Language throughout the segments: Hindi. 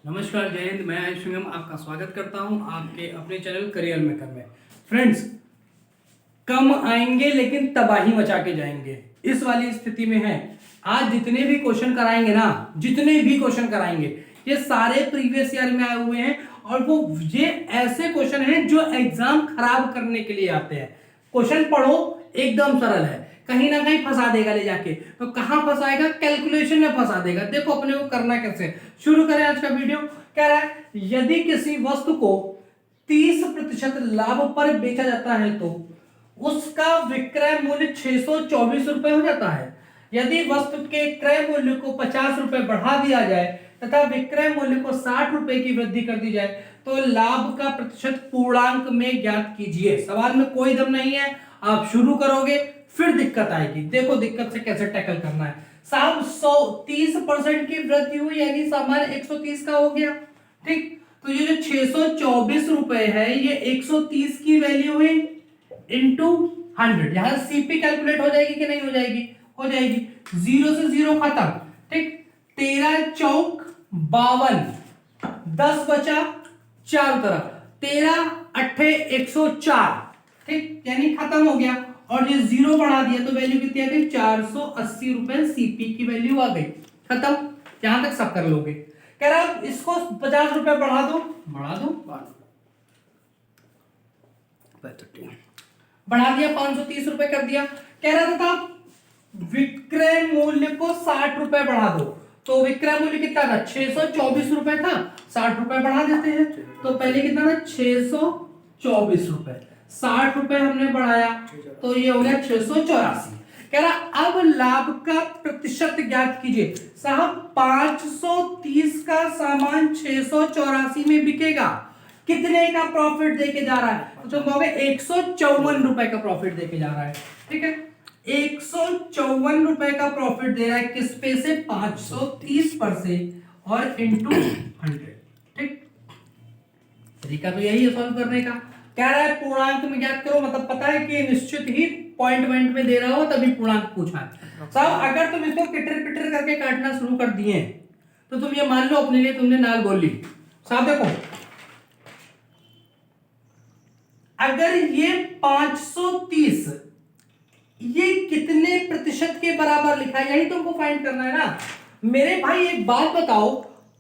नमस्कार, जय हिंद। मैं आयुष सिंघम आपका स्वागत करता हूं आपके अपने चैनल करियर मेकर में। फ्रेंड्स, कम आएंगे लेकिन तबाही मचा के जाएंगे, इस वाली स्थिति में है। आज जितने भी क्वेश्चन कराएंगे ना, जितने भी क्वेश्चन कराएंगे, ये सारे प्रीवियस ईयर में आए हुए हैं और वो ये ऐसे क्वेश्चन हैं जो एग्जाम खराब करने के लिए आते हैं। क्वेश्चन पढ़ो, एकदम सरल है, कहीं ना कहीं फंसा देगा ले जाके। तो कहां फंसाएगा? कैलकुलेशन में फंसा देगा। देखो अपने को करना कैसे। शुरू करें आज का वीडियो। कह रहा है यदि किसी वस्तु को 30% लाभ पर बेचा जाता है तो उसका विक्रय मूल्य 624 रुपए हो जाता है। यदि वस्तु के क्रय मूल्य को 50 रुपए बढ़ा दिया जाए तथा विक्रय मूल्य को 60 रुपए की वृद्धि कर दी जाए तो लाभ का प्रतिशत पूर्णांक में ज्ञात कीजिए। सवाल में कोई दम नहीं है, आप शुरू करोगे फिर दिक्कत आएगी। देखो दिक्कत से कैसे टैकल करना है। साहब 130% की वृद्धि हुई यानी सामान 130 का हो गया, ठीक। तो ये जो 624 रुपए है ये 130 की वैल्यू हुई इंटू 100। यहां सीपी कैलकुलेट हो जाएगी कि नहीं हो जाएगी? हो जाएगी। 0 से 0 खत्म, ठीक। 13 चौक 52, 10 बचा 4 तरफ, 13 अट्ठे 104, ठीक, यानी खत्म हो गया। और ये 0 बढ़ा दिया तो वैल्यू कितनी आ गई? 480 रुपए सीपी की वैल्यू आ गई। खत्म। यहां तक सब कर लोगे। कह रहा इसको 50 रुपए बढ़ा दो, बढ़ा दो, बढ़ा दिया, 530 रुपए कर दिया। कह रहा था विक्रय मूल्य को 60 रुपए बढ़ा दो, तो विक्रय मूल्य कितना था? 624 रुपए था, 60 रुपए बढ़ा देते हैं। तो पहले कितना था? 624 रुपए, 60 रुपए हमने बढ़ाया तो ये हो गया 684। कह रहा अब लाभ का प्रतिशत ज्ञात कीजिए। साहब 530 का सामान 684 में बिकेगा, कितने का प्रॉफिट देके जा रहा है? तो तुम कहोगे 154 रुपए का प्रॉफिट देके जा रहा है, ठीक है। 154 रुपए का प्रॉफिट दे रहा है, किस पे से? 530 पर से, और इंटू 100, ठीक। तरीका तो यही है सॉल्व करने का। कह रहा है पूर्णांक में ज्ञात करो, मतलब पता है कि निश्चित ही पॉइंट में दे रहा हो तभी पूर्णांक पूछा है। साहब अगर तुम इसको किटर पिटर करके काटना शुरू कर दिए तो तुम ये मान लो अपने लिए तुमने नाल बोल ली। साहब देखो, अगर ये 530 ये कितने प्रतिशत के बराबर लिखा है, यही तुमको फाइंड करना है ना। मेरे भाई एक बात बताओ,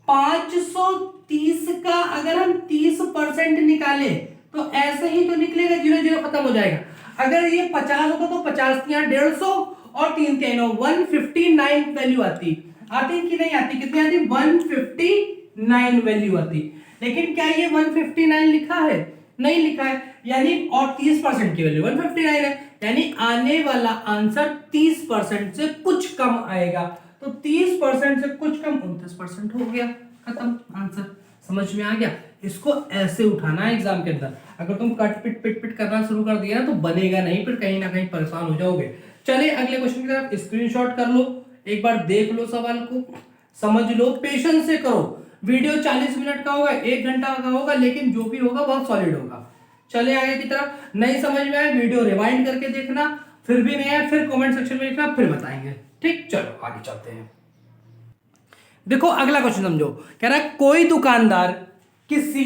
530 का अगर हम 30% निकाले तो ऐसे ही तो निकलेगा, 0 0 खत्म हो जाएगा। अगर ये 50 होता तो 50 यहाँ 150 और 3 के 159 वैल्यू आती कि नहीं आती? कितनी आती? 159 वैल्यू आती। लेकिन क्या ये 159 लिखा है? नहीं लिखा है, यानी और 30% की वैल्यू 159 है, यानी आने वाला आंसर 30% से कुछ कम आएगा। तो 30% से कुछ कम 29% हो गया, खत्म आंसर। समझ में आ गया? इसको ऐसे उठाना है एग्जाम के अंदर। अगर तुम कट पिट पिट पिट करना शुरू कर दिया ना तो बनेगा नहीं, फिर कहीं ना कहीं परेशान हो जाओगे। चलिए अगले क्वेश्चन की तरफ स्क्रीनशॉट कर लो, एक बार देख लो सवाल को, समझ लो, पेशेंस से करो। वीडियो 40 मिनट का होगा, 1 घंटा का होगा, लेकिन जो भी होगा बहुत सॉलिड होगा। चले आगे की तरफ। नहीं समझ में आए वीडियो रिवाइंड करके देखना, फिर भी नहीं आए फिर कमेंट सेक्शन में लिखना, फिर बताएंगे, ठीक। चलो आगे चलते हैं। देखो अगला क्वेश्चन समझो। कह रहा है कोई दुकानदार किसी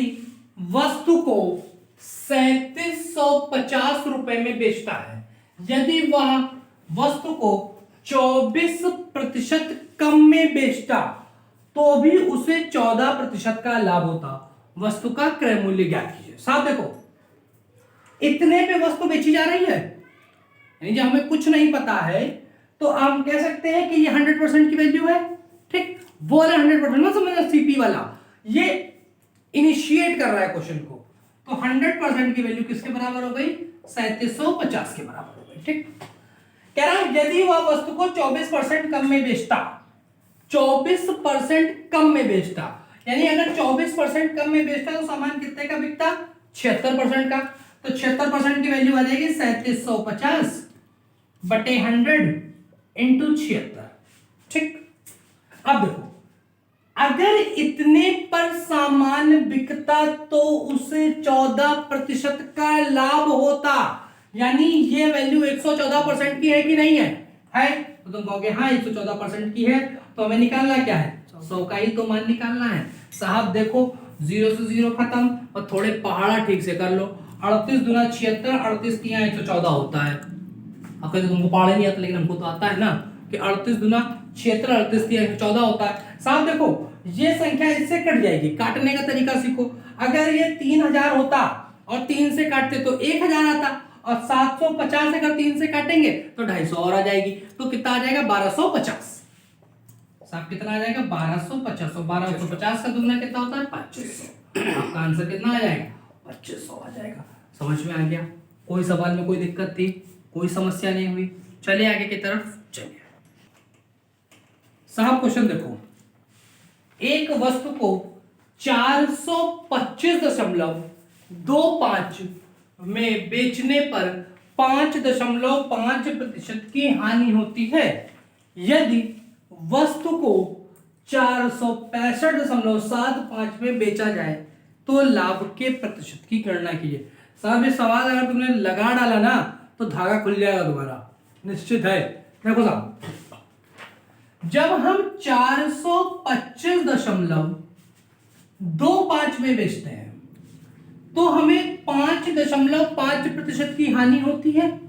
वस्तु को 3750 रुपए में बेचता है। यदि वह वस्तु को 24% कम में बेचता तो भी उसे 14% का लाभ होता। वस्तु का क्रय मूल्य ज्ञात कीजिए। साथ देखो, इतने पे वस्तु बेची जा रही है, यानी जब हमें कुछ नहीं पता है तो हम कह सकते हैं कि ये 100% की वैल्यू है, ठीक। वो वाला 100% ना समझना, सीपी वाला ये इनिशिएट कर रहा है क्वेश्चन को, तो 100% की वैल्यू किसके बराबर हो गई? 3750 के बराबर हो गई, ठीक। कह रहा हूं यदि वह वस्तु को 24% कम में बेचता, 24% कम में बेचता, यानी अगर 24% कम में बेचता तो सामान कितने का बिकता? 76% का। तो 76% की वैल्यू आ जाएगी 3750 बटे 100 इंटू 76, ठीक। अब देखो, अगर इतने पर सामान बिकता तो उसे 14% का लाभ होता, यानी ये वैल्यू 114% की है कि नहीं है? है। तो तुम कहोगे हाँ 114% की है, तो हमें निकालना क्या है? 100 का ही तो मान निकालना है साहब। देखो 0 से 0 खत्म और थोड़े पहाड़ा ठीक से कर लो। 38 दूना 76, 38 तिया 114 होता है। अगर तुमको पहाड़े नहीं आता लेकिन हमको तो आता है ना कि 38 दूना 76, 38 तिया 114 होता है साहब। देखो ये संख्या इससे कट जाएगी, काटने का तरीका सीखो। अगर ये 3000 होता और 3 से काटते तो 1000 आता, और 750 अगर 3 से काटेंगे तो 250 और आ जाएगी। तो कितना आ जाएगा 1250 साहब। कितना आ जाएगा 1250, और 1250 का दुगना कितना होता है 2500। आपका आंसर कितना आ जाएगा 2500 आ जाएगा। समझ में आ गया? कोई सवाल में कोई दिक्कत थी? कोई समस्या नहीं हुई? चलिए आगे की तरफ चलिए साहब। क्वेश्चन देखो, एक वस्तु को 425.25 में बेचने पर 5.5% की हानि होती है। यदि वस्तु को 465.75 में बेचा जाए तो लाभ के प्रतिशत की गणना कीजिए। साहब ये सवाल अगर तुमने लगा डाला ना तो धागा खुल जाएगा दोबारा, निश्चित है। देखो साहब, जब हम 425.25 में बेचते हैं तो हमें 5.5% की हानि होती है,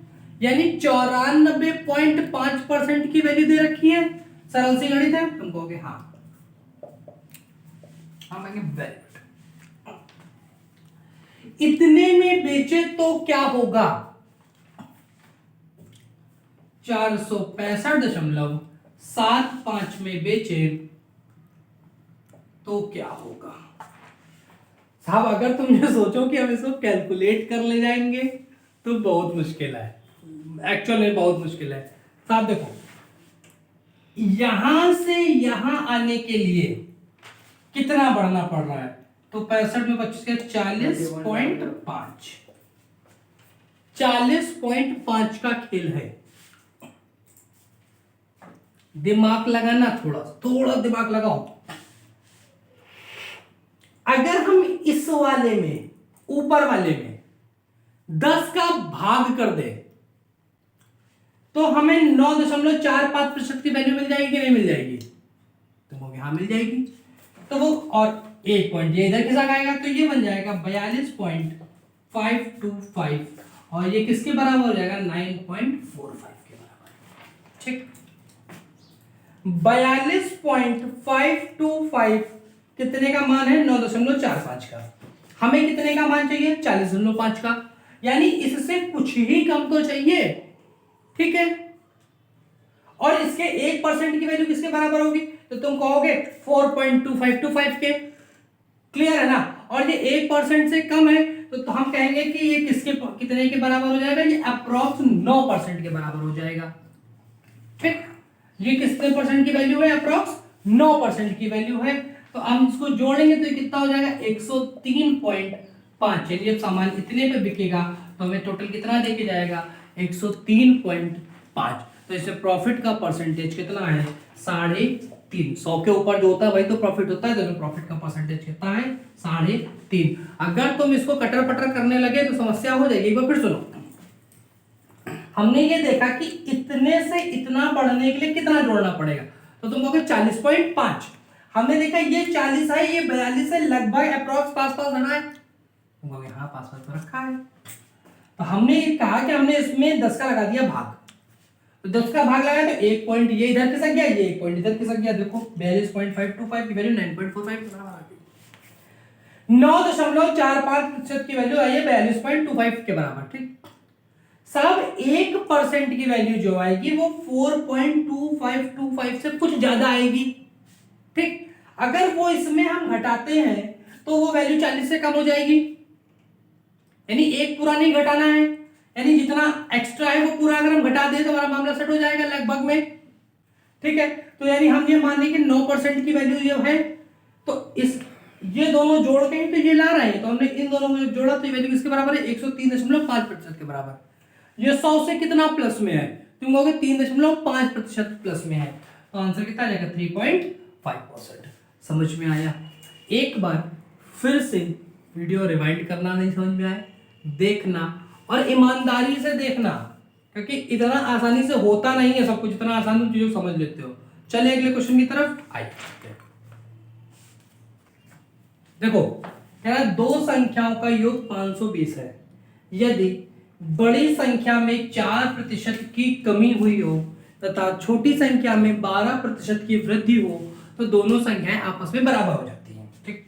यानी 94.5% की वैल्यू दे रखी है। सरल सी गणित है। तुम कहोगे हाँ वेरी गुड। इतने में बेचे तो क्या होगा? 465.75 में बेचे तो क्या होगा साहब? अगर तुम ये सोचो कि हम इसको कैलकुलेट कर ले जाएंगे तो बहुत मुश्किल है, एक्चुअल में बहुत मुश्किल है साहब। देखो यहां से यहां आने के लिए कितना बढ़ना पड़ रहा है? तो 65 में 25 के 40.5, 40.5 का खेल है। दिमाग लगाना, थोड़ा दिमाग लगाओ। अगर हम इस वाले में, ऊपर वाले में 10 का भाग कर दे तो हमें 9.45% की वैल्यू मिल जाएगी कि नहीं मिल जाएगी? तो वो हाँ मिल जाएगी। तो वो और एक पॉइंट ये इधर के साथ आएगा तो ये बन जाएगा 42.525, और ये किसके बराबर हो जाएगा 9.45 के बराबर। ठीक, 42.525 कितने का मान है? 9.45 का। हमें कितने का मान चाहिए? 40.5 का, यानी इससे कुछ ही कम तो चाहिए। ठीक है, और इसके 1% की वैल्यू किसके बराबर होगी? तो तुम कहोगे 4.2525 के। क्लियर है ना? और ये 1% से कम है तो हम कहेंगे कि ये कितने के बराबर हो जाएगा? ये अप्रॉक्स 9% के बराबर हो जाएगा। ठीक, ये कितने परसेंट की वैल्यू है? अप्रॉक्स 9% की वैल्यू है। तो हम इसको जोड़ेंगे तो ये कितना हो जाएगा 103.5। यानी जब सामान इतने पे बिकेगा तो हमें टोटल कितना देके जाएगा 103.5। तो इससे प्रॉफिट का परसेंटेज कितना है 3.5। 100 के ऊपर जो होता है वही तो प्रॉफिट होता है। तो प्रॉफिट का परसेंटेज कितना है 3.5। अगर तुम इसको कटर पटर करने लगे तो समस्या हो जाएगी। एक बार फिर सुनो, हमने ये देखा कि इतने से इतना बढ़ने के लिए कितना जोड़ना पड़ेगा। तो तुम कहोगे 40.5। हमने देखा ये 40 है, ये 42 है, लगभग अप्रॉक्स पास रहा है। तुम कहोगे हाँ पास तो रखा है। तो हमने कहा कि हमने इसमें 10 का लगा दिया भाग। तो 10 का भाग लगाया तो 1 पॉइंट ये इधर खिसक गया, ये 1 पॉइंट इधर खिसक गया। देखो 42.525 की वैल्यू 9.45 के बराबर आ गई। 9.45% की वैल्यू आई है 42.25 के बराबर। ठीक साहब, 1% की वैल्यू जो आएगी वो 4.2525 से कुछ ज्यादा आएगी। ठीक, अगर वो इसमें हम घटाते हैं तो वो वैल्यू 40 से कम हो जाएगी। यानी एक पूरा नहीं घटाना है, यानी जितना एक्स्ट्रा है वो पूरा अगर हम घटा दें तो हमारा मामला सेट हो जाएगा लगभग में। ठीक है, तो यानी हम ये मान लें कि 9% की वैल्यू ये है। तो इस ये दोनों जोड़ के तो ये ला रहे हैं, तो हमने इन दोनों को जब जोड़ा तो ये वैल्यू किसके बराबर है 103.5% के बराबर। ये 100 से कितना प्लस में है? तुम कहोगे 3.5% प्लस में है। तो आंसर कितना आ जाएगा 3.5%। समझ में आया? एक बार फिर से वीडियो रिवाइंड करना, नहीं समझ में आए देखना और ईमानदारी से देखना, क्योंकि इतना आसानी से होता नहीं है सब कुछ। इतना आसान चीजों समझ लेते हो। चलिए अगले क्वेश्चन की तरफ आइए। देखो कह रहा है दो संख्याओं का योग 520 है। यदि बड़ी संख्या में 4% की कमी हुई हो तथा छोटी संख्या में 12% की वृद्धि हो तो दोनों संख्याएं आपस में बराबर हो जाती हैं। ठीक,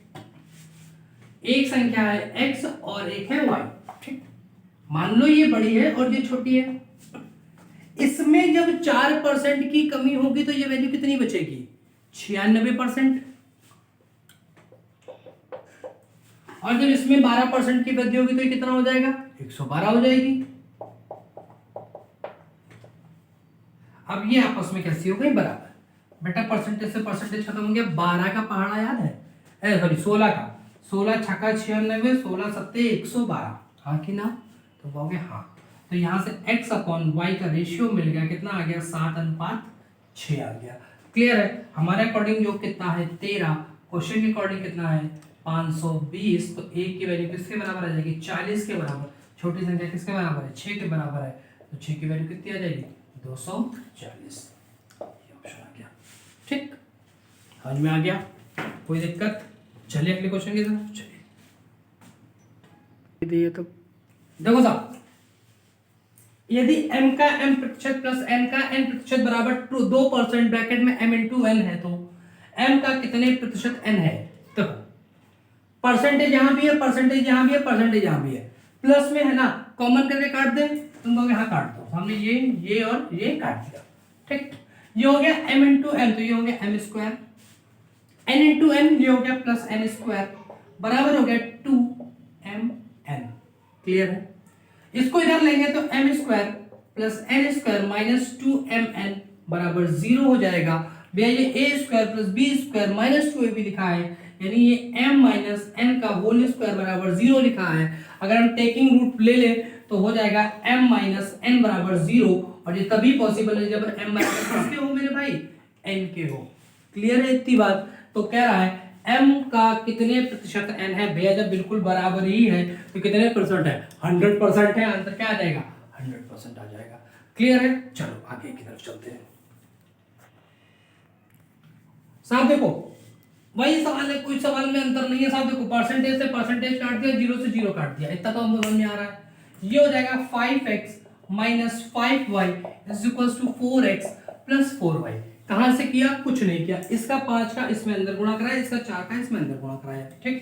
एक संख्या है x और एक है y। ठीक, मान लो ये बड़ी है और ये छोटी है। इसमें जब 4% की कमी होगी तो ये वैल्यू कितनी बचेगी? 96%। और जब इसमें 12% की वृद्धि होगी तो ये कितना हो जाएगा? 112 हो जाएगी। अब ये आपस में कैसी हो गई? बराबर। बेटा परसेंटेज से परसेंटेज खत्म हो गया। 12 का पहाड़ा याद है? सॉरी 16 का। 16 छक्का 96, 16 सत्ते 112। हाँ कि ना? तो कहोगे हाँ। तो यहाँ से x अपॉन वाई का रेशियो मिल गया, कितना आ गया? 7:6 आ गया। क्लियर है? हमारे अकॉर्डिंग जो कितना है? 13। क्वेश्चन के अकॉर्डिंग कितना है? 520। तो एक की वैल्यू किसके बराबर आ जाएगी? 40 के बराबर। छोटी संख्या किसके बराबर है? 6 के बराबर है। तो 6 की वैल्यू कितनी आ जाएगी? 240। ये ऑप्शन आ गया। ठीक, समझ में आ गया? कोई दिक्कत? चलिए अगले क्वेश्चन की तरफ चलिए। तो देखो साहब, यदि m का m प्रतिशत प्लस n का n प्रतिशत बराबर 2% ब्रैकेट में m इंटू n है तो m का कितने प्रतिशत n है? तो परसेंटेज यहां भी है, परसेंटेज यहां भी है, परसेंटेज यहां भी है। प्लस में है ना, कॉमन करके काट दे। तुम कहोगे हाँ काट दो। हमने ये और ये काट दिया। ठीक, ये हो गया m इंटू n, तो ये हो गया m square. n into n ये हो गया प्लस n स्क्वायर बराबर हो गया 2mn। क्लियर है? इसको इधर लेंगे तो m square plus n square minus 2mn बराबर 0 हो जाएगा। भैया ये a square plus b square minus 2ab लिखा है, यानी ये m माइनस n का होल स्क्वायर बराबर 0 लिखा है। अगर हम टेकिंग रूट ले ले तो हो जाएगा m माइनस n बराबर 0, और ये तभी पॉसिबल है जब m बराबर किसके हो मेरे भाई? n के हो। क्लियर है इतनी बात? तो कह रहा है m का कितने प्रतिशत n है? भैया जब बिल्कुल बराबर ही है तो कितने परसेंट है? 100% है। आंसर क्या आ जाएगा? 100% आ जाएगा। क्लियर है? चलो आगे की तरफ चलते हैं। साहब देखो वही सवाल है, कोई सवाल में अंतर नहीं है। साहब देखो परसेंटेज से परसेंटेज काट दिया, 0 से 0 काट दिया, इतना तो हम समझ में आ रहा है। ये हो जाएगा 5x minus 5y is equals to 4x plus 4y। कहां से किया? कुछ नहीं किया। इसका 5 का इसमें अंदर गुणा कराया, इसका 4 का इसमें अंदर गुणा कराया। ठीक,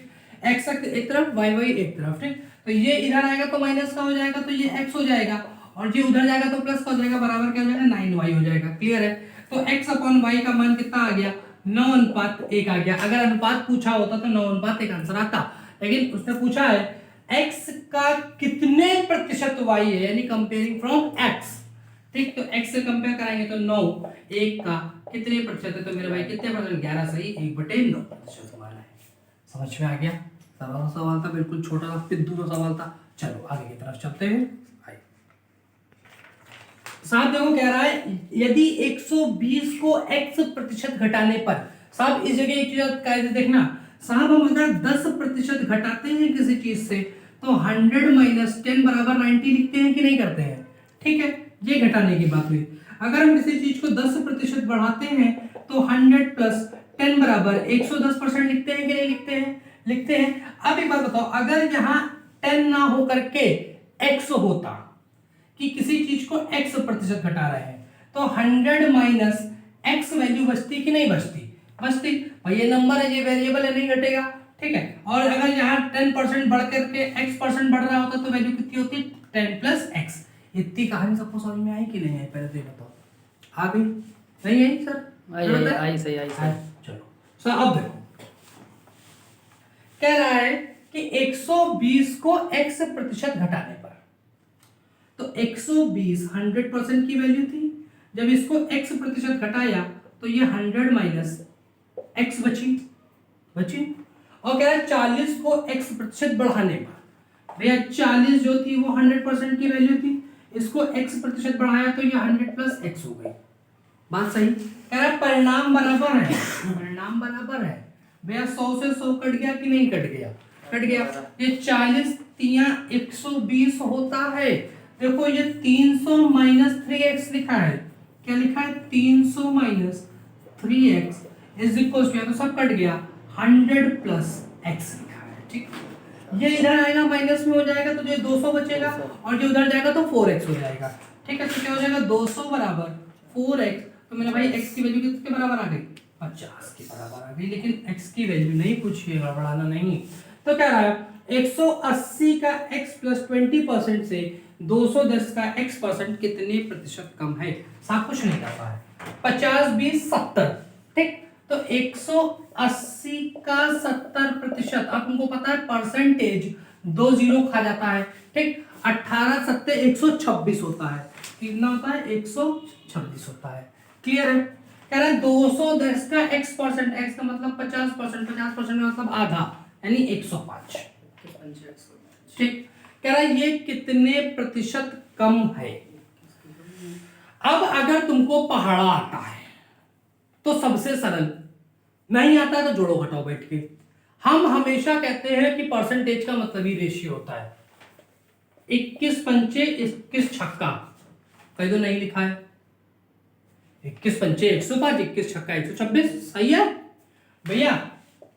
x एक तरफ y एक तरफ। ठीक, तो ये इधर आएगा तो माइनस का हो जाएगा, तो ये x हो जाएगा, और ये उधर जाएगा तो प्लस का हो जाएगा, बराबर क्या हो जाएगा? 9y हो जाएगा। क्लियर है? तो x अपॉन y का मान कितना आ गया? 9:1 आ गया। अगर अनुपात पूछा होता तो 9:1 आंसर आता, लेकिन उसने पूछा है x का कितने प्रतिशत y है, यानी कंपेयरिंग फ्रॉम x। ठीक, तो x से कंपेयर कराएंगे तो 9, 1 का कितने प्रतिशत है? तो मेरे भाई कितने परसेंट? 11 सही, 1/9% हमारा है। समझ में आ गया? सरल सवाल था, बिल्कुल छोटा सा पिद्दू सा सवाल था। चलो आगे की तरफ चलते हैं। साहब देखो कह रहा है यदि 120 को x प्रतिशत घटाने पर, साहब इस जगह एक चीज कायदे देखना साहब, हम अगर 10% घटाते हैं किसी चीज से तो 100 माइनस 10 बराबर 90 लिखते हैं कि नहीं करते हैं? ठीक है, ये घटाने की बात हुई। अगर हम किसी चीज को 10% बढ़ाते हैं तो 100 प्लस 10 बराबर 110% लिखते हैं कि नहीं लिखते हैं? लिखते हैं। अब एक बात बताओ, अगर यहाँ 10 ना हो करके x होता कि किसी चीज को x% घटा रहे हैं तो 100 माइनस x वैल्यू बचती कि नहीं बचती? बचती। भाई ये नंबर है, ये वेरिएबल है, नहीं घटेगा। ठीक है, और अगर यहाँ 10% बढ़ करके x% बढ़ रहा होता तो वैल्यू कितनी होती? 10 प्लस x। इतनी कहानी सबको समझ में आई कि नहीं आई? पहले तो ये बताओ, आ गई? नहीं आई सर? आई सही, आई सही। चलो सर अब देखो कह रहा है कि 120 को x% घटाने पर, तो 120 100% की वैल्यू थी, जब इसको x% घटाया तो ये 100 माइनस x बची। और कह रहा है 40 को x% बढ़ाने पर, भैया 40 जो थी वो 100% की वैल्यू थी, इसको x% बढ़ाया तो ये 100 प्लस x हो गई। बात सही? कह रहा है परिणाम बराबर है, परिणाम बराबर है। भैया 100 से 100 कट गया कि नहीं कट गया? कट गया। ये 40 तिया 120 होता है। देखो ये 300 माइनस 3x लिखा है। क्या लिखा है? 300 minus 3x is equal to, तो सब कट गया, 100 प्लस x लिखा है। ठीक, ये इधर आएगा माइनस में हो जाएगा तो जो 200 बचेगा और जो उधर जाएगा तो 4x हो जाएगा। ठीक है, तो क्या हो जाएगा 200 बराबर 4x। तो मेरा भाई x की वैल्यू किसके बराबर आ गई? 50 के बराबर आ गई। लेकिन x की वैल्यू नहीं पूछिएगा, बढ़ाना नहीं। तो क्या रहा है 180 का x प्लस 20% से 210 का x परसेंट कितने प्रतिशत कम है? साफ कुछ नहीं करता है। 50 20 70। ठीक, तो 180 का 70%, अब तुमको पता है परसेंटेज 2 जीरो खा जाता है। ठीक, 18 सत्ते 126 होता है। कितना होता है? 126 होता है। क्लियर है? कह रहा है 210 का x परसेंट, x का मतलब 50%, 50% का मतलब आधा यानी 105। ठीक, कह रहा है ये कितने प्रतिशत कम है? अब अगर तुमको पहाड़ा आता है तो सबसे सरल, नहीं आता है तो जोड़ो घटाओ बैठ के। हम हमेशा कहते हैं कि परसेंटेज का मतलब ही रेशियो होता है। 21 पंचे 21 छक्का, कहीं तो नहीं लिखा है। 21 पंचे 105, 21 छक्का 126, सही है भैया।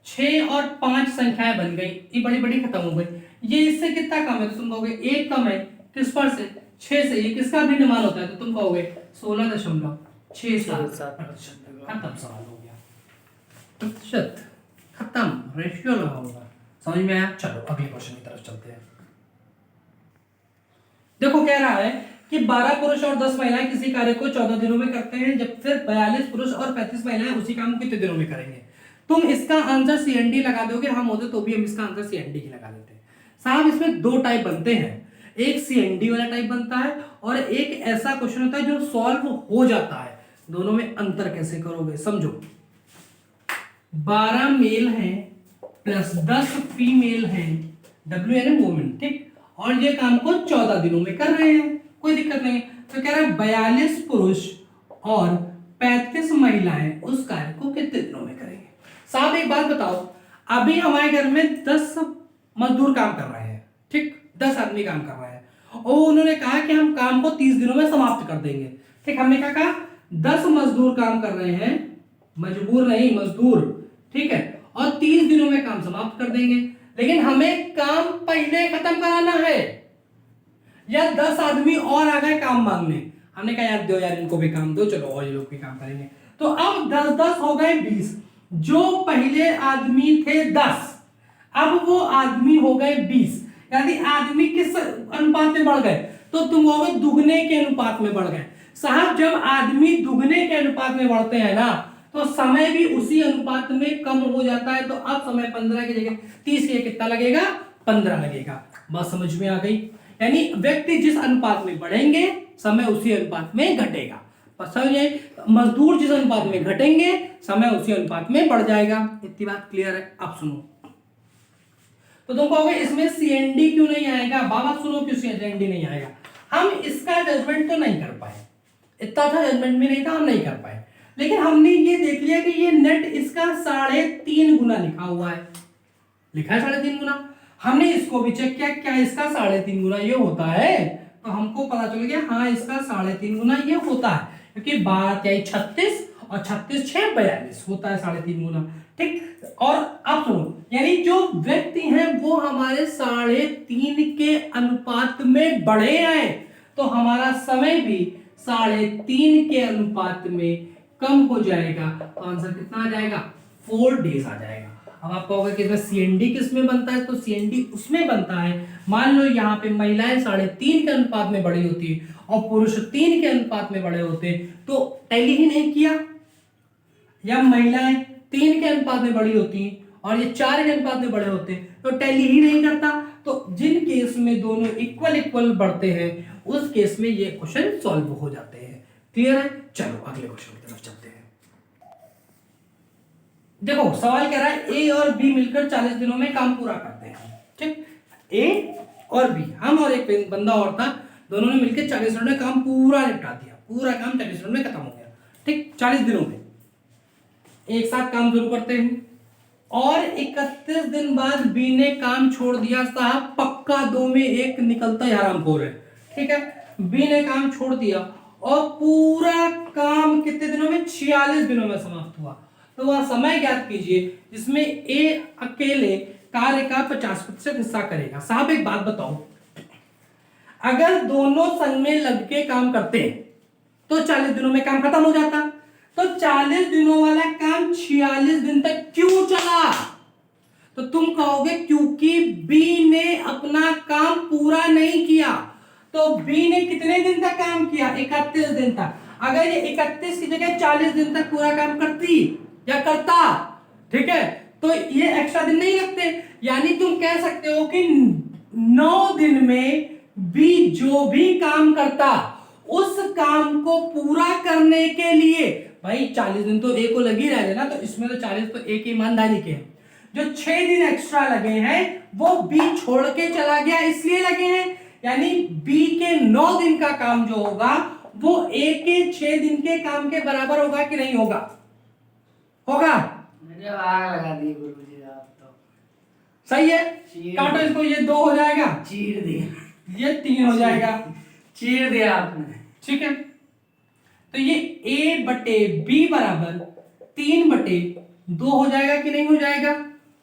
6 और 5 संख्याएं बन गई, ये बड़ी बड़ी खत्म हो गई। ये इससे कितना कम है? तो तुम कहोगे 1 कम है, किस पर से? 6 से। ये किसका भिन्न मान होता है? तो तुम कहोगे 16.67%। खत्म, सवाल हो गया। प्रतिशत खत्म, रेशियो लगा होगा। समझ में आया? चलो अगले क्वेश्चन की तरफ चलते हैं। देखो कह रहा है कि 12 पुरुष और 10 महिलाएं किसी कार्य को 14 दिनों में करते हैं, जब फिर 42 पुरुष और 35 महिलाएं उसी काम को कितने दिनों में करेंगे? तुम इसका आंसर सीएनडी लगा दोगे, हम होते तो भी हम इसका आंसर सीएनडी ही लगा देते हैं। साहब इसमें दो टाइप बनते हैं, एक सीएनडी वाला टाइप बनता है और एक ऐसा क्वेश्चन होता है जो सॉल्व हो जाता है। दोनों में अंतर कैसे करोगे समझो। 12 मेल हैं प्लस 10 फीमेल हैं, डब्ल्यू यानी वुमेन। ठीक, और ये काम को 14 दिनों में कर रहे हैं, कोई दिक्कत नहीं। तो कह रहा है 42 पुरुष और 35 महिलाएं उस कार्य को कितने दिनों में करेंगे? साहब एक बात बताओ, अभी हमारे घर में 10 मजदूर काम कर रहे हैं। ठीक, 10 आदमी काम कर रहे हैं और उन्होंने कहा कि हम काम को 30 दिनों में समाप्त कर देंगे। ठीक, हमने क्या कहा? 10 मजदूर काम कर रहे हैं, मजबूर नहीं मजदूर। ठीक है, और 30 दिनों में काम समाप्त कर देंगे। लेकिन हमें काम पहले खत्म कराना है, या 10 आदमी और आ गए काम मांगने, हमने कहा यार दो यार, इनको भी काम दो, चलो और ये लोग भी काम करेंगे। तो अब 10-10 हो गए 20। जो पहले आदमी थे 10, अब वो आदमी हो गए 20। यानी आदमी किस अनुपात में बढ़ गए? तो तुम कहोगे दुगने के अनुपात में बढ़ गए। साहब जब आदमी दुगने के अनुपात में बढ़ते हैं ना, तो समय भी उसी अनुपात में कम हो जाता है। तो अब समय 15 की जगह 30 के कितना लगेगा? 15 लगेगा। बात समझ में आ गई? यानी व्यक्ति जिस अनुपात में बढ़ेंगे, समय उसी अनुपात में घटेगा। समझे? मजदूर जिस अनुपात में घटेंगे, समय उसी अनुपात में बढ़ जाएगा। इतनी बात क्लियर है? आप सुनो। तो तुम कहोगे इसमें सीएनडी क्यों नहीं आएगा? बाबा सुनो क्यों सीएनडी नहीं आएगा। हम इसका जजमेंट तो नहीं कर पाए, इतना अच्छा जजमेंट भी नहीं था, हम नहीं कर पाए। लेकिन हमने ये देख लिया कि ये नेट इसका 3.5 गुना लिखा हुआ है, लिखा है 3.5 गुना। हमने इसको भी चेक किया, क्या इसका 3.5 गुना ये होता है? तो हमको पता चल गया हाँ इसका 3.5 गुना ये होता है, क्योंकि 12 × 36 और 36 6 42 होता है 3.5 गुना। ठीक, और अब सुनो, यानी जो व्यक्ति हैं वो हमारे 3.5 के अनुपात में बढ़े हैं, तो हमारा समय भी 3.5 के अनुपात में कम हो जाएगा। तो आंसर कितना आ जाएगा? 4 डेज आ जाएगा। अब आप कहोगे कि इसमें सीएनडी किस में बनता है? तो सीएनडी उसमें बनता है, मान लो यहाँ पे महिलाएं 3.5 के अनुपात में बड़ी होती है और पुरुष 3 के अनुपात में बड़े होते, तो टैली ही नहीं किया। या महिलाएं 3 के अनुपात में बड़ी होती और ये 4 के अनुपात में बड़े होते, तो टैली ही नहीं करता। तो जिन केस में दोनों इक्वल बढ़ते हैं, उस केस में ये क्वेश्चन सॉल्व हो जाते हैं। क्लियर है? चलो अगले क्वेश्चन की तरफ चलते हैं। देखो सवाल कह रहा है ए और बी मिलकर 40 दिनों में काम पूरा करते हैं। ठीक, ए और बी, हम और एक बंदा और था, दोनों ने मिलकर 40 दिनों में काम पूरा निपटा दिया। पूरा काम 40 दिनों में खत्म हो गया। ठीक, 40 दिनों में एक साथ काम शुरू करते हैं और 31 दिन बाद बी ने काम छोड़ दिया। साहब पक्का 2 में 1 निकलता है, हरामखोर है। ठीक है, बी ने काम छोड़ दिया और पूरा काम कितने दिनों में? 46 दिनों में समाप्त हुआ। तो वह समय ज्ञात कीजिए जिसमें ए अकेले कार्य का 50% हिस्सा करेगा। साहब एक बात बताओ, अगर दोनों संग में लग के काम करते हैं तो 40 दिनों में काम खत्म हो जाता। तो 40 दिनों वाला काम 46 दिन तक क्यों चला? तो तुम कहोगे क्योंकि बी ने अपना काम पूरा नहीं किया। तो बी ने कितने दिन तक काम किया? 31 दिन तक। अगर ये 31 की जगह 40 दिन तक पूरा काम करती या करता, ठीक है, तो ये एक्स्ट्रा दिन नहीं लगते। यानी तुम कह सकते हो कि 9 दिन में बी जो भी काम करता, उस काम को पूरा करने के लिए, भाई 40 दिन तो ए को लगी रह ना, तो इसमें तो 40 तो ए की ईमानदारी के हैं। जो 6 दिन एक्स्ट्रा लगे हैं वो बी छोड़ के चला गया इसलिए लगे हैं। यानी बी के 9 दिन का काम जो होगा वो ए के 6 दिन के काम के बराबर होगा कि नहीं होगा? होगा। मैंने आग लगा दी गुरुजी आप तो। सही है, काटो इसको, ये 2 हो जाएगा, चीर दिया, ये 3 हो जाएगा, चीर दिया आपने। ठीक है। तो ये a बटे b बराबर 3/2 हो जाएगा कि नहीं हो जाएगा?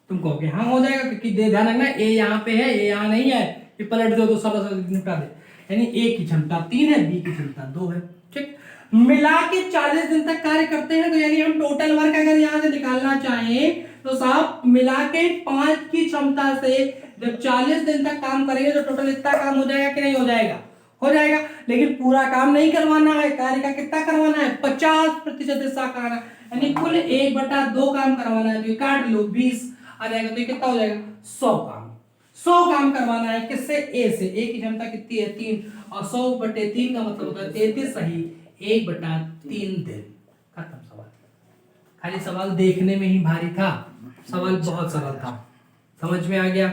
तुम कहोगे हाँ हो जाएगा, क्योंकि ध्यान रखना a यहाँ पे है, a यहाँ नहीं है, ये पलट दो तो सरल निपटा दे। यानी a की क्षमता 3 है, b की क्षमता 2 है। ठीक, मिला के 40 दिन तक कार्य करते हैं। तो यानी हम टोटल वर्क अगर यहाँ से निकालना चाहें तो साहब मिला के 5 की क्षमता से जब 40 दिन तक काम करेंगे तो टोटल इतना काम हो जाएगा कि नहीं हो जाएगा? हो जाएगा। लेकिन पूरा काम नहीं करवाना है, कार्य का कितना करवाना है? 50% हिस्सा करवाना, यानी कुल 1/2 काम करवाना है। तो ये काट लो, 20 आ जाएगा, तो ये कितना हो जाएगा? 100 काम। 100 काम करवाना है किससे? ए से। ए की क्षमता कितनी है? 3, और 100/3 का मतलब होता है 33 सही 1/3 दिन। खत्म सवाल। खाली सवाल देखने में ही भारी था, सवाल बहुत सरल था। समझ में आ गया?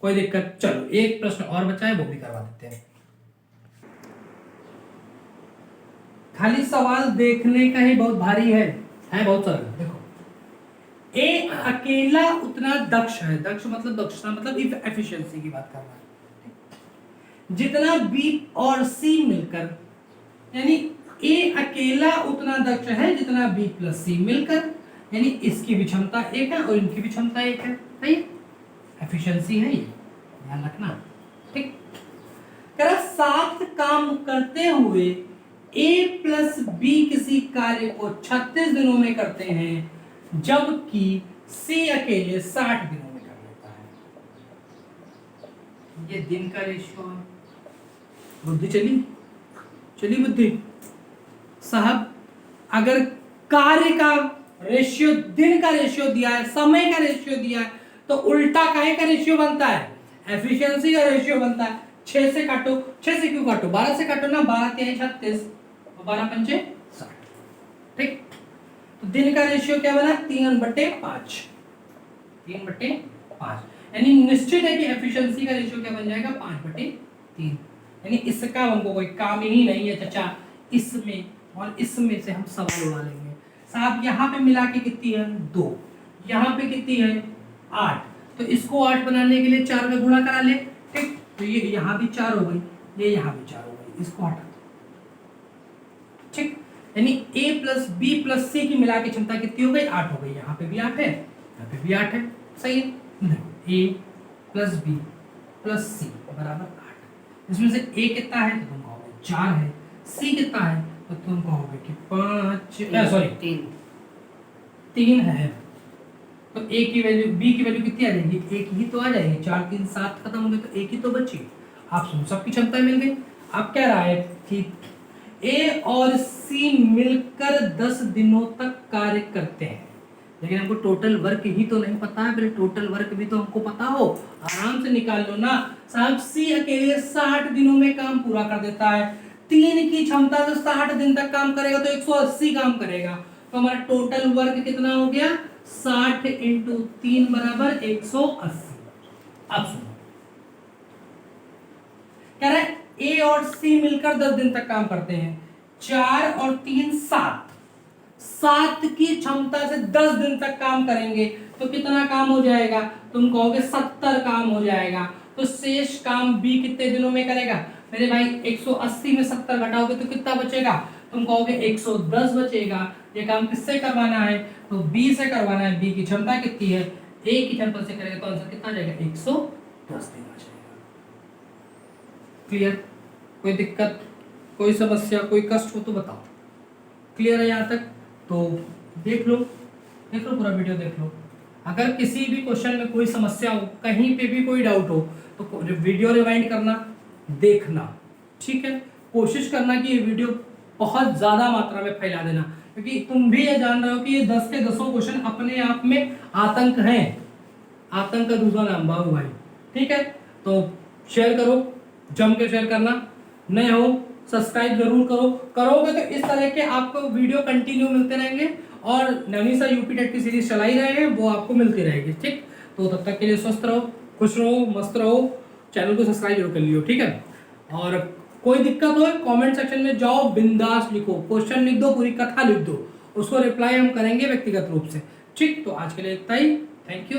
कोई दिक्कत? चलो एक प्रश्न और बचा है, वो भी करवा देते हैं। खाली सवाल देखने का ही बहुत भारी है बहुत सरल। देखो, ए अकेला उतना दक्ष है, दक्ष मतलब दक्षता मतलब एफिशिएंसी की बात कर रहा है, जितना बी और सी मिलकर, यानी ए अकेला उतना दक्ष है जितना बी प्लस सी मिलकर, यानी इसकी भी क्षमता 1 है और इनकी भी क्षमता 1 है। सही है, एफिशिएंसी है ये, ध्यान रखना। ठीक, करा साथ काम करते हुए ए प्लस बी किसी कार्य को 36 दिनों में करते हैं, जबकि सी अकेले 60 दिनों में कर लेता है। ये दिन का रेशियो है। बुद्धि चली बुद्धि साहब। अगर कार्य का रेशियो, दिन का रेशियो दिया है, समय का रेशियो दिया है, तो उल्टा काहे का रेशियो बनता है? एफिशिएंसी का रेशियो बनता है। 6 से काटो, 6 से क्यों काटो? 12 से काटो ना, 12 3 36 और 12 पंचे 60। ठीक, तो दिन का रेशियो क्या बना? 3/5। 3/5, यानी निश्चित है कि एफिशिएंसी का रेशियो क्या बन जाएगा? 5/3। यानी इसका हमको कोई काम ही नहीं है चाचा। इसमें और इसमें से हम सवाल उड़ा लेंगे। साहब यहाँ पे मिला के कितनी है? 2। यहाँ पे कितनी है? 8। तो इसको 8 बनाने के लिए 4 का गुणा करा ले। ठीक, तो ये यहाँ भी 4 हो गई, ये यहाँ भी 4 हो गई, इसको हटा। ठीक, यानी a प्लस बी प्लस सी की मिला के क्षमता कितनी हो गई? 8 हो गई। यहाँ पे भी 8 है, यहाँ पे भी 8 है। सही है। a प्लस बी प्लस सी बराबर 8। इसमें से a कितना है तो तुम कहोगे 4 है, c कितना है तो तुम कहोगे कि 3 है। तो a की वैल्यू, b की वैल्यू कितनी आ जाएगी? 1 ही तो आ जाएगी। 4 3 7 खत्म हो गए तो 1 ही तो बची। आप सुन, सबकी क्षमता मिल गई। अब क्या रहा है कि ए और सी मिलकर 10 दिनों तक कार्य करते हैं, लेकिन हमको टोटल वर्क ही तो नहीं पता है। पहले टोटल वर्क भी तो हमको पता हो, आराम से निकाल लो ना साहब। सी अकेले 60 दिनों में काम पूरा कर देता है। 3 की क्षमता से 60 दिन तक काम करेगा तो 180 काम करेगा। तो हमारा टोटल वर्क कितना हो गया? 60 × 3 बराबर 180। अब सुनो, कह रहा है ए और सी मिलकर 10 दिन तक काम करते हैं। 4 और 3 7। 7 की क्षमता से 10 दिन तक काम करेंगे तो कितना काम हो जाएगा? तुम कहोगे 70 काम हो जाएगा। तो शेष काम बी कितने दिनों में करेगा? मेरे भाई 180 में 70 घटाओगे तो कितना बचेगा? तुम कहोगे 110 बचेगा। ये काम किससे करवाना है? तो बी से करवाना है। बी की क्षमता कितनी है? एक ही क्षणफल से करेंगे तो आंसर कितना आ जाएगा 110 दिन आ जाएगा। क्लियर? कोई दिक्कत, कोई समस्या, कोई कष्ट हो तो बताओ। क्लियर है यहाँ तक? तो देख लो पूरा वीडियो देख लो। अगर किसी भी क्वेश्चन में कोई समस्या हो, कहीं पे भी कोई डाउट हो तो वीडियो रिवाइंड करना, देखना, ठीक है। कोशिश करना कि ये वीडियो बहुत ज्यादा मात्रा में फैला देना, क्योंकि तुम भी ये जान रहे हो कि ये 10 के 10 क्वेश्चन अपने आप में आतंक हैं। आतंक का दूसरा नाम बाबू भाई, ठीक है। तो शेयर करो, जम के शेयर करना, नए हो सब्सक्राइब जरूर करो। करोगे तो इस तरह के आपको वीडियो कंटिन्यू मिलते रहेंगे, और नवीन सा यूपी टेट की सीरीज चलाई रहे हैं वो आपको मिलती रहेगी, ठीक। तो तब तक के लिए स्वस्थ रहो, खुश रहो, मस्त रहो, चैनल को सब्सक्राइब जरूर कर लियो, ठीक है। और कोई दिक्कत हो कमेंट सेक्शन में जाओ, बिंदास लिखो, क्वेश्चन लिख दो, पूरी कथा लिख दो, उसको रिप्लाई हम करेंगे व्यक्तिगत रूप से, ठीक। तो आज के लिए इतना ही, थैंक यू।